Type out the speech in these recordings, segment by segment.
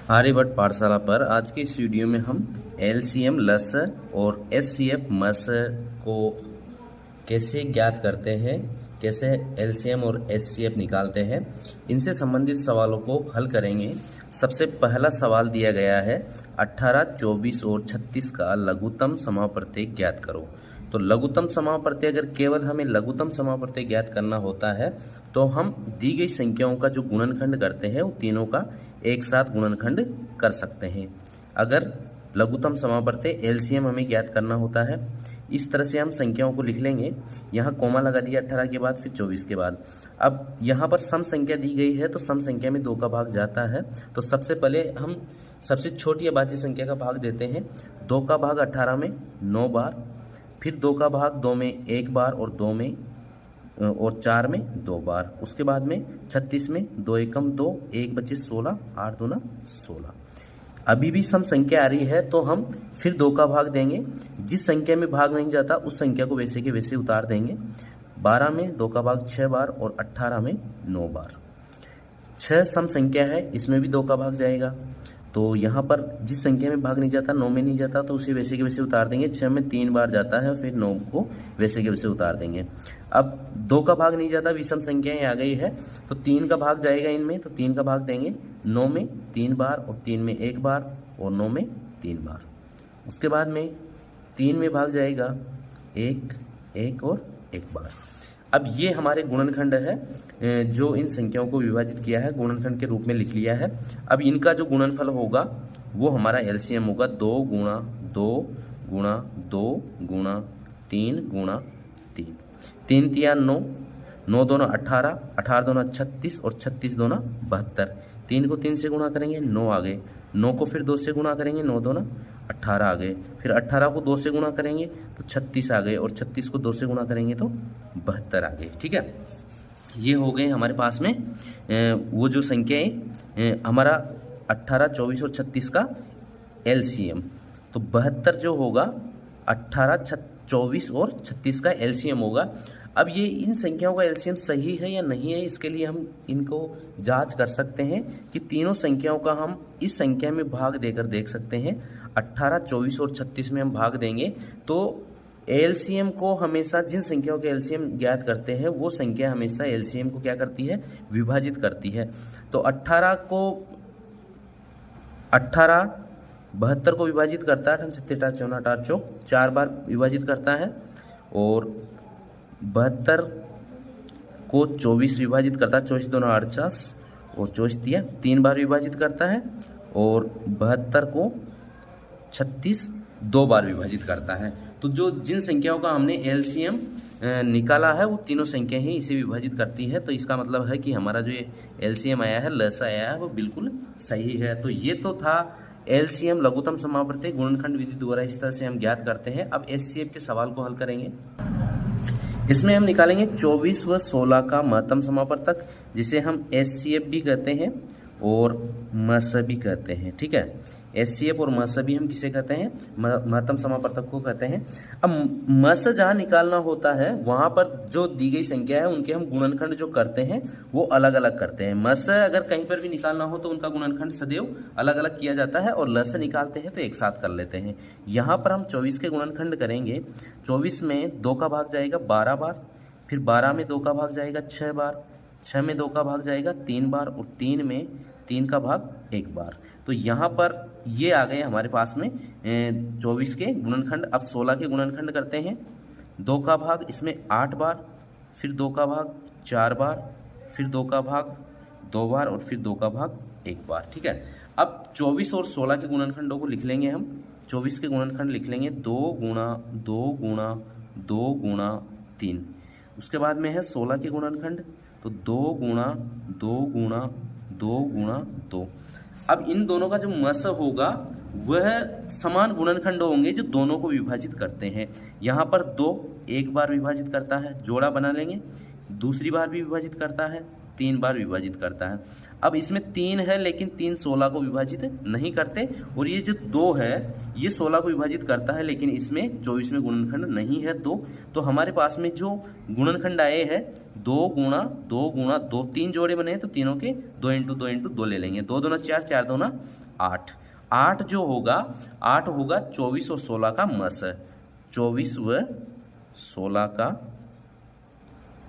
आर्यभट्ट पाठशाला पर आज के इस वीडियो में हम एलसीएम लसर और एचसीएफ मसर को कैसे ज्ञात करते हैं, कैसे एलसीएम और एचसीएफ निकालते हैं, इनसे संबंधित सवालों को हल करेंगे। सबसे पहला सवाल दिया गया है 18, 24 और 36 का लघुत्तम समाप्रत्यय ज्ञात करो। तो लघुत्तम समाप्रत्यय, अगर केवल हमें लघुत्तम समाप्रत्यय ज्ञात करना होता है तो हम दी गई संख्याओं का जो गुणनखंड करते हैं वो तीनों का एक साथ गुणनखंड कर सकते हैं। अगर लघुत्तम समाप्रत्यय एलसीएम हमें ज्ञात करना होता है, इस तरह से हम संख्याओं को लिख लेंगे। यहाँ कोमा लगा दिया 18 के बाद, फिर 24 के बाद। अब यहाँ पर सम संख्या दी गई है तो सम संख्या में 2 का भाग जाता है। तो सबसे पहले हम सबसे छोटी अभाज्य संख्या का भाग देते हैं। 2 का भाग 18 में 9 बार, फिर 2 का भाग 2 में 1 बार और 2 में और 4 में 2 बार। उसके बाद में 36 में 2 एकम 2, 1 बचे 16, 8 दूना 16। अभी भी सम संख्या आ रही है तो हम फिर 2 का भाग देंगे। जिस संख्या में भाग नहीं जाता उस संख्या को वैसे के वैसे उतार देंगे। 12 में 2 का भाग 6 बार और 18 में 9 बार। 6 सम संख्या है, इसमें भी 2 का भाग जाएगा। तो यहाँ पर जिस संख्या में भाग नहीं जाता, 9 में नहीं जाता, तो उसे वैसे के वैसे उतार देंगे। 6 में 3 बार जाता है, फिर 9 को वैसे के वैसे उतार देंगे। अब 2 का भाग नहीं जाता, विषम संख्याएं आ गई है तो 3 का भाग जाएगा इनमें, तो 3 का भाग देंगे। 9 में 3 बार और 3 में 1 बार और 9 में 3 बार। उसके बाद में 3 में भाग जाएगा 1, 1 और 1 बार। अब ये हमारे गुणनखंड है जो इन संख्याओं को विभाजित किया है, गुणनखंड के रूप में लिख लिया है। अब इनका जो गुणनफल होगा वो हमारा एलसीएम होगा 2 गुणा 2 गुणा 2 गुणा 3 गुणा 3। 3 तिया 9, 9 दूना 18, 18 दूना 36 और 36 दूना 72। 3 को 3 से गुणा करेंगे 9 आ गए, 9 को फिर 2 से गुणा करेंगे 9 दूना 18 आ गए, फिर 18 को 2 से गुणा करेंगे तो 36 आ गए और 36 को 2 से गुणा करेंगे तो 72 आ गए। ठीक है, ये हो गए हमारे पास में वो जो संख्याएं हमारा 18, 24 और 36 का एलसीएम। तो 72 जो होगा 18, 24 और 36 का एलसीएम होगा। अब ये इन संख्याओं का एलसीएम सही है या नहीं है, इसके लिए हम इनको जांच कर सकते हैं कि तीनों संख्याओं का हम इस संख्या में भाग देकर देख सकते हैं। 18, 24 और 36 में हम भाग देंगे तो एलसीएम को हमेशा, जिन संख्याओं के एलसीएम ज्ञात करते हैं वो संख्या हमेशा एलसीएम को क्या करती है, विभाजित करती है। तो 18 72 को विभाजित करता है, 36 14 8 चौक 4 बार विभाजित करता है, और 72 को 24 विभाजित करता है, 24 दूना 48 और 24 दिया 3 बार विभाजित करता है, और 72 को 36 2 बार विभाजित करता है। तो जो जिन संख्याओं का हमने एलसीएम निकाला है वो तीनों संख्या ही इसे विभाजित करती है। तो इसका मतलब है कि हमारा जो ये एलसीएम आया है, लसा आया है, वो बिल्कुल सही है। तो ये तो था एलसीएम लघुत्तम समाप्रत्यय गुणनखंड विधि द्वारा इस तरह से हम ज्ञात करते हैं। अब एचसीएफ के सवाल को हल करेंगे। इसमें हम निकालेंगे 24 व 16 का महत्तम समापवर्तक, जिसे हम एचसीएफ भी कहते हैं और मस भी कहते हैं। ठीक है, एचसीएफ और मस भी हम किसे कहते हैं, महत्तम समापवर्तक को कहते हैं। अब मस जहाँ निकालना होता है वहाँ पर जो दी गई संख्या है उनके हम गुणनखंड जो करते हैं वो अलग अलग करते हैं। मस अगर कहीं पर भी निकालना हो तो उनका गुणनखंड सदैव अलग अलग किया जाता है, और लस निकालते हैं तो एक साथ कर लेते हैं। यहाँ पर हम 24 के गुणनखंड करेंगे। 24 में 2 का भाग जाएगा 12 बार, फिर 12 में 2 का भाग जाएगा 6 बार, 6 में 2 का भाग जाएगा 3 बार और 3 में 3 का भाग 1 बार। तो यहाँ पर ये आ गए हमारे पास में 24 के गुणनखंड। अब 16 के गुणनखंड करते हैं। 2 का भाग इसमें 8 बार, फिर 2 का भाग 4 बार, फिर 2 का भाग 2 बार और फिर 2 का भाग 1 बार। ठीक है, अब 24 और 16 के गुणनखंडों को लिख लेंगे हम। 24 के गुणनखंड लिख लेंगे 2 गुणा 2 गुणा 2 गुणा 3। उसके बाद में है 16 के गुणनखंड, तो 2 गुणा 2 गुणा 2 गुणा 2। अब इन दोनों का जो मस होगा वह समान गुणनखंड होंगे जो दोनों को विभाजित करते हैं। यहाँ पर 2 एक बार विभाजित करता है, जोड़ा बना लेंगे, दूसरी बार भी विभाजित करता है, 3 बार विभाजित करता है। अब इसमें 3 है लेकिन 3 16 को विभाजित नहीं करते, और ये जो 2 है ये 16 को विभाजित करता है लेकिन इसमें 24 में गुणनखंड नहीं है 2। तो हमारे पास में जो गुणनखंड आए हैं 2 गुणा 2 गुणा 2, 3 जोड़े बने हैं तो तीनों के 2 इंटू 2 ले लेंगे। 2 दूना 4, 4 दूना 8। 8 जो होगा 8 होगा 24 और 16 का मस, 24 व 16 का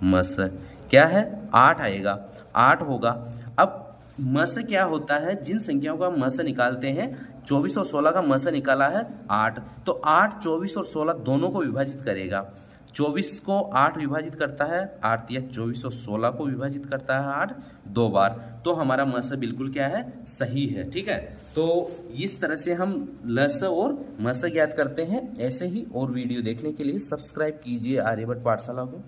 मस क्या है 8 आएगा, 8 होगा। अब मस क्या होता है, जिन संख्याओं का मस निकालते हैं 24 और 16 का मस निकाला है 8, तो 8 24 और 16 दोनों को विभाजित करेगा। 24 को 8 विभाजित करता है 8 या 24 और 16 को विभाजित करता है 8 2 बार, तो हमारा मस बिल्कुल क्या है सही है। ठीक है, तो इस तरह से हम लस और मस ज्ञात करते हैं। ऐसे ही और वीडियो देखने के लिए सब्सक्राइब कीजिए आर्यभट्ट पाठशाला को।